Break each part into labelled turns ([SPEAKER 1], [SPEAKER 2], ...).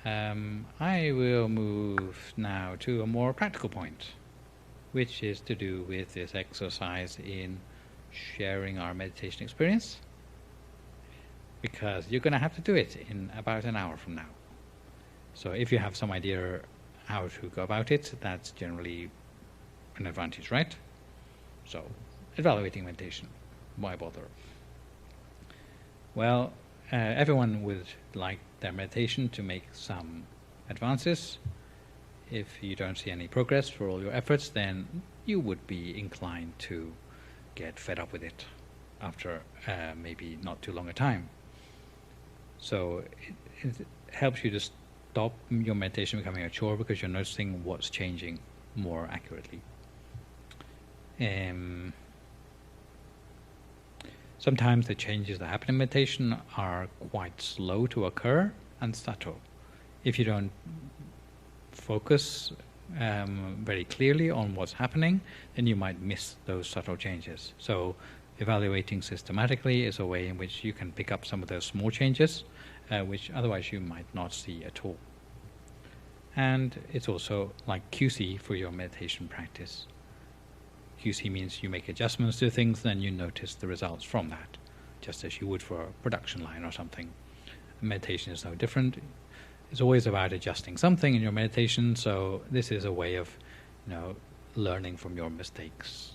[SPEAKER 1] I will move now to a more practical point, which is to do with this exercise in sharing our meditation experience, because you're going to have to do it in about an hour from now. So if you have some idea how to go about it, that's generally an advantage, right? So, evaluating meditation, why bother? Well, everyone would like their meditation to make some advances. If you don't see any progress for all your efforts, then you would be inclined to get fed up with it after maybe not too long a time. So it helps you to stop your meditation becoming a chore, because you're noticing what's changing more accurately. Sometimes the changes that happen in meditation are quite slow to occur and subtle. If you don't focus very clearly on what's happening, then you might miss those subtle changes. So evaluating systematically is a way in which you can pick up some of those small changes, which otherwise you might not see at all. And it's also like QC for your meditation practice. QC means you make adjustments to things, then you notice the results from that, just as you would for a production line or something. Meditation is no different. It's always about adjusting something in your meditation, so this is a way of, learning from your mistakes.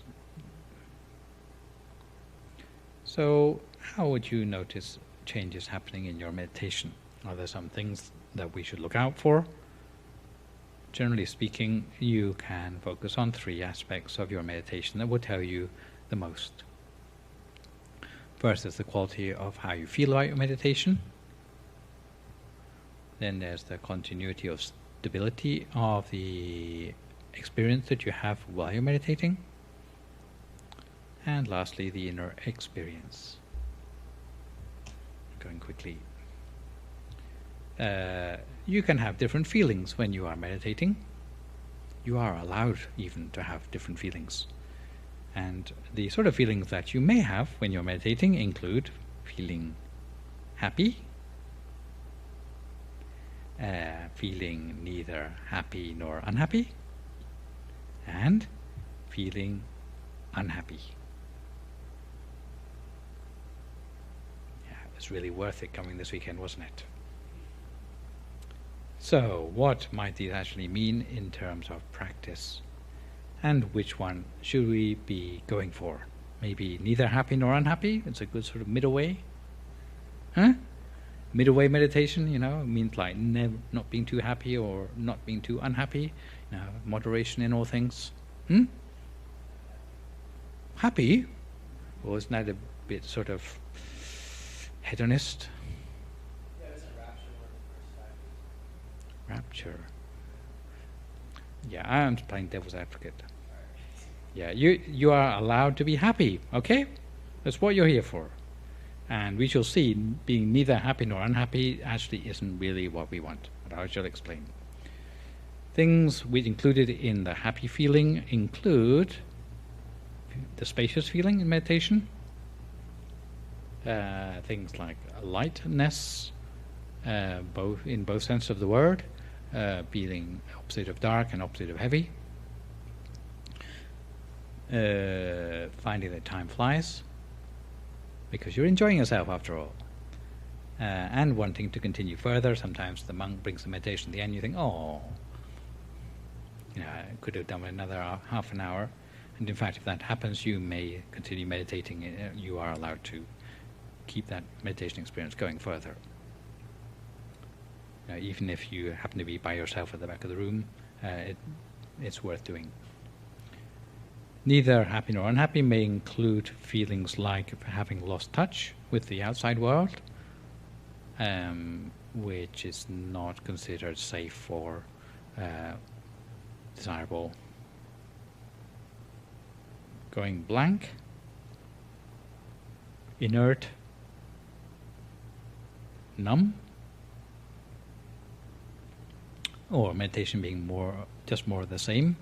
[SPEAKER 1] So how would you notice changes happening in your meditation? Are there some things that we should look out for? Generally speaking, you can focus on 3 aspects of your meditation that will tell you the most. First is the quality of how you feel about your meditation. Then there's the continuity of stability of the experience that you have while you're meditating. And lastly, the inner experience. Going quickly. You can have different feelings when you are meditating. You are allowed even to have different feelings. And the sort of feelings that you may have when you're meditating include feeling happy, feeling neither happy nor unhappy, and feeling unhappy. Yeah, it was really worth it coming this weekend, wasn't it? So, what might these actually mean in terms of practice? And which one should we be going for? Maybe neither happy nor unhappy? It's a good sort of middle way. Huh? Middle way meditation, it means like not being too happy or not being too unhappy. Moderation in all things. Happy? Or isn't that a bit sort of hedonist? Rapture. Yeah, I'm playing devil's advocate. Yeah, you are allowed to be happy, okay? That's what you're here for. And we shall see, being neither happy nor unhappy actually isn't really what we want. But I shall explain. Things we included in the happy feeling include the spacious feeling in meditation, things like lightness, in both senses of the word, feeling opposite of dark and opposite of heavy, finding that time flies because you're enjoying yourself after all, and wanting to continue further. Sometimes the monk brings the meditation at the end, you think, oh, I could have done another half an hour. And in fact, if that happens, you may continue meditating. You are allowed to keep that meditation experience going further. Even if you happen to be by yourself at the back of the room, it's worth doing. Neither happy nor unhappy may include feelings like having lost touch with the outside world, which is not considered safe or desirable. Going blank, inert, numb, or meditation being just more of the same.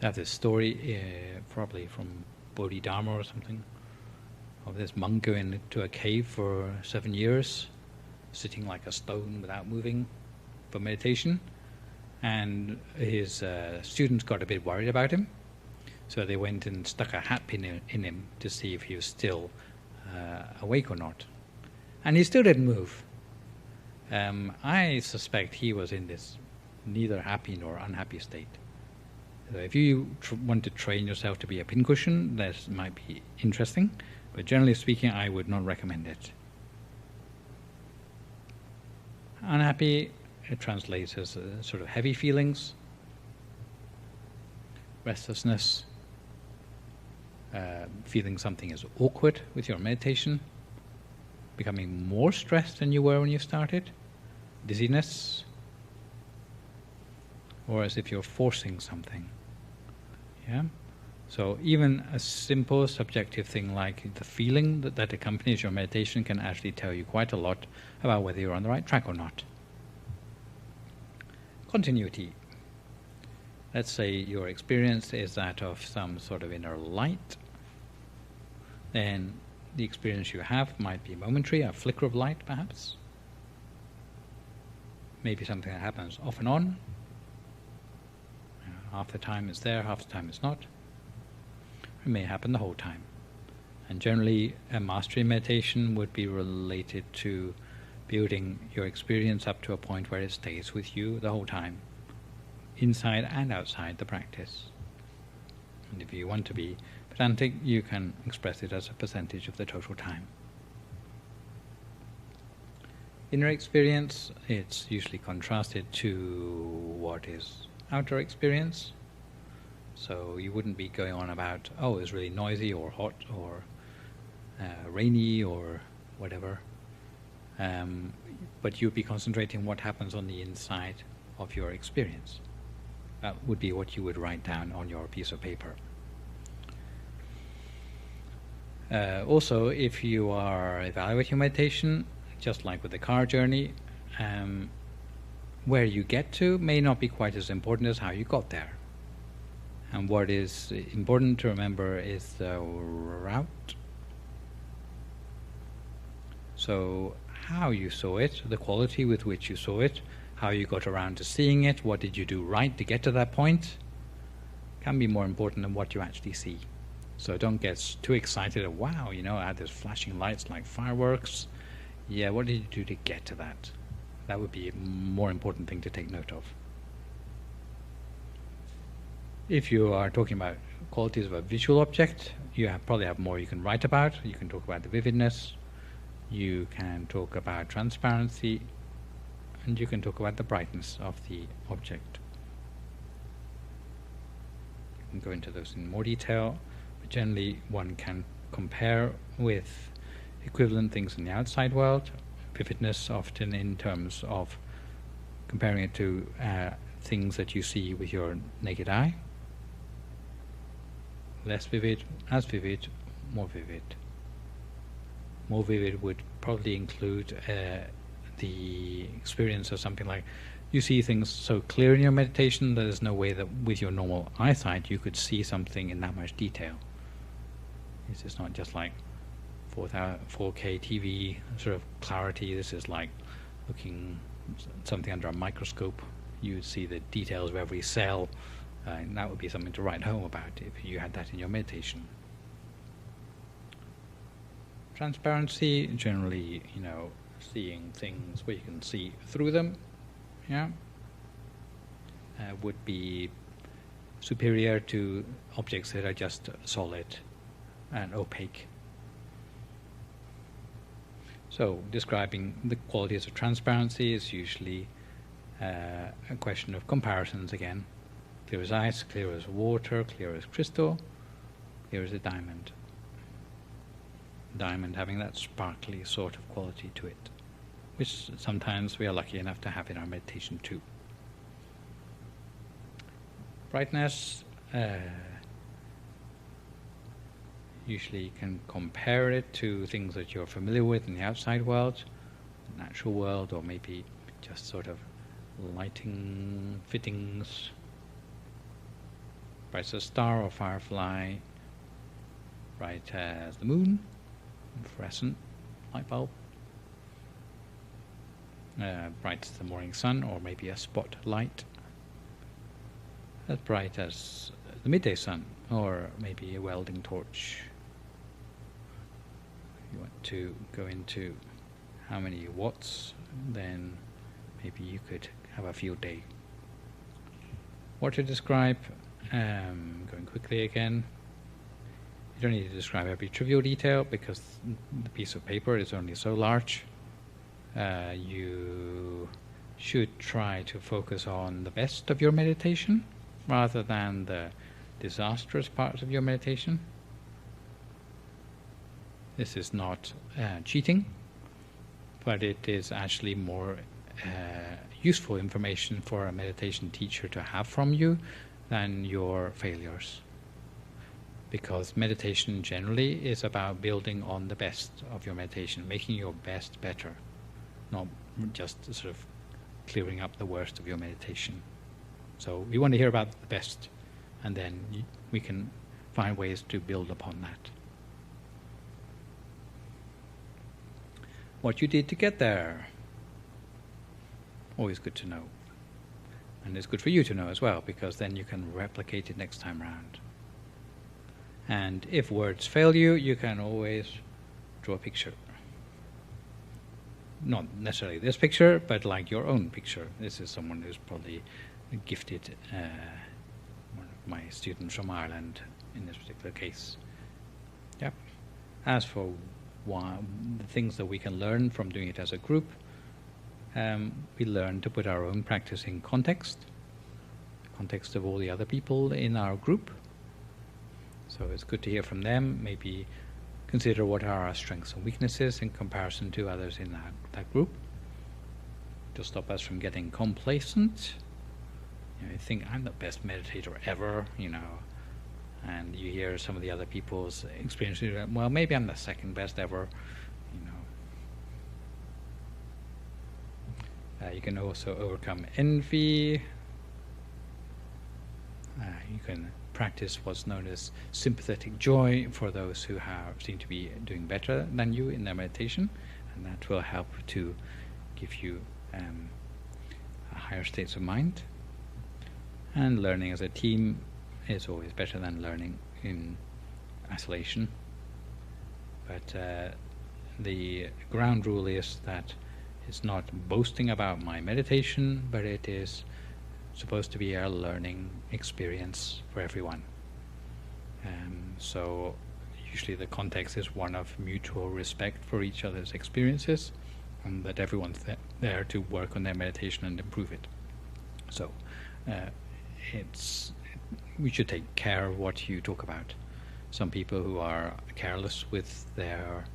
[SPEAKER 1] I have this story, probably from Bodhidharma or something, of this monk going to a cave for 7 years, sitting like a stone without moving for meditation. And his students got a bit worried about him, so they went and stuck a hat pin in him to see if he was still awake or not. And he still didn't move. I suspect he was in this neither happy nor unhappy state. So if you want to train yourself to be a pincushion, that might be interesting, but generally speaking, I would not recommend it. Unhappy, it translates as sort of heavy feelings, restlessness, feeling something is awkward with your meditation, becoming more stressed than you were when you started, dizziness, or as if you're forcing something. Yeah? So even a simple subjective thing like the feeling that accompanies your meditation can actually tell you quite a lot about whether you're on the right track or not. Continuity. Let's say your experience is that of some sort of inner light. Then the experience you have might be momentary, a flicker of light perhaps. Maybe something that happens off and on. Half the time it's there, half the time it's not. It may happen the whole time. And generally, a mastery meditation would be related to building your experience up to a point where it stays with you the whole time, inside and outside the practice. And if you want to be pedantic, you can express it as a percentage of the total time. Inner experience, it's usually contrasted to what is outer experience. So you wouldn't be going on about, oh, it's really noisy or hot or rainy or whatever. But you'd be concentrating what happens on the inside of your experience. That would be what you would write down on your piece of paper. Also, if you are evaluating meditation, just like with the car journey, where you get to may not be quite as important as how you got there. And what is important to remember is the route. So how you saw it, the quality with which you saw it, how you got around to seeing it, what did you do right to get to that point, can be more important than what you actually see. So don't get too excited, wow, I had those flashing lights like fireworks. Yeah, what did you do to get to that? That would be a more important thing to take note of. If you are talking about qualities of a visual object, you probably have more you can write about. You can talk about the vividness, you can talk about transparency, and you can talk about the brightness of the object. You can go into those in more detail, but generally one can compare with equivalent things in the outside world. Vividness often in terms of comparing it to things that you see with your naked eye. Less vivid, as vivid, more vivid. More vivid would probably include the experience of something like you see things so clear in your meditation that there's no way that with your normal eyesight you could see something in that much detail. This is not just like 4K TV sort of clarity. This is like looking something under a microscope. You would see the details of every cell. And that would be something to write home about if you had that in your meditation. Transparency, generally, seeing things where you can see through them, would be superior to objects that are just solid and opaque. So, describing the qualities of transparency is usually a question of comparisons again. Clear as ice, clear as water, clear as crystal, clear as a diamond. Diamond having that sparkly sort of quality to it, which sometimes we are lucky enough to have in our meditation too. Brightness, usually you can compare it to things that you're familiar with in the outside world, the natural world, or maybe just sort of lighting fittings, bright as a star or firefly, bright as the moon, fluorescent light bulb. bright as the morning sun, or maybe a spotlight as bright as the midday sun, or maybe a welding torch. If you want to go into how many watts, then maybe you could have a field day. What to describe, going quickly again, you don't need to describe every trivial detail because the piece of paper is only so large. You should try to focus on the best of your meditation rather than the disastrous parts of your meditation. This is not cheating, but it is actually more useful information for a meditation teacher to have from you than your failures. Because meditation generally is about building on the best of your meditation, making your best better, not just sort of clearing up the worst of your meditation. So we want to hear about the best, and then we can find ways to build upon that. What you did to get there, always good to know. And it's good for you to know as well, because then you can replicate it next time around. And if words fail you, you can always draw a picture. Not necessarily this picture, but like your own picture. This is someone who's probably gifted, one of my students from Ireland in this particular case. Yep. As for the things that we can learn from doing it as a group, we learn to put our own practice in context of all the other people in our group. So it's good to hear from them, maybe consider what are our strengths and weaknesses in comparison to others in that group, to stop us from getting complacent. You think, I'm the best meditator ever, and you hear some of the other people's experiences, well, maybe I'm the second best ever, You can also overcome envy. You can practice what's known as sympathetic joy for those who seem to be doing better than you in their meditation, and that will help to give you higher states of mind. And learning as a team is always better than learning in isolation. But the ground rule is that it's not boasting about my meditation, but it is supposed to be a learning experience for everyone. So usually the context is one of mutual respect for each other's experiences, and that everyone's there to work on their meditation and improve it. So we should take care of what you talk about. Some people who are careless with their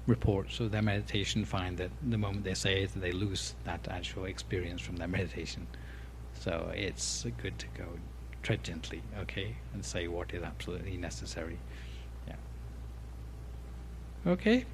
[SPEAKER 1] reports of their meditation find that the moment they say it, they lose that actual experience from their meditation. So it's good to go tread gently, okay, and say what is absolutely necessary. Yeah. Okay.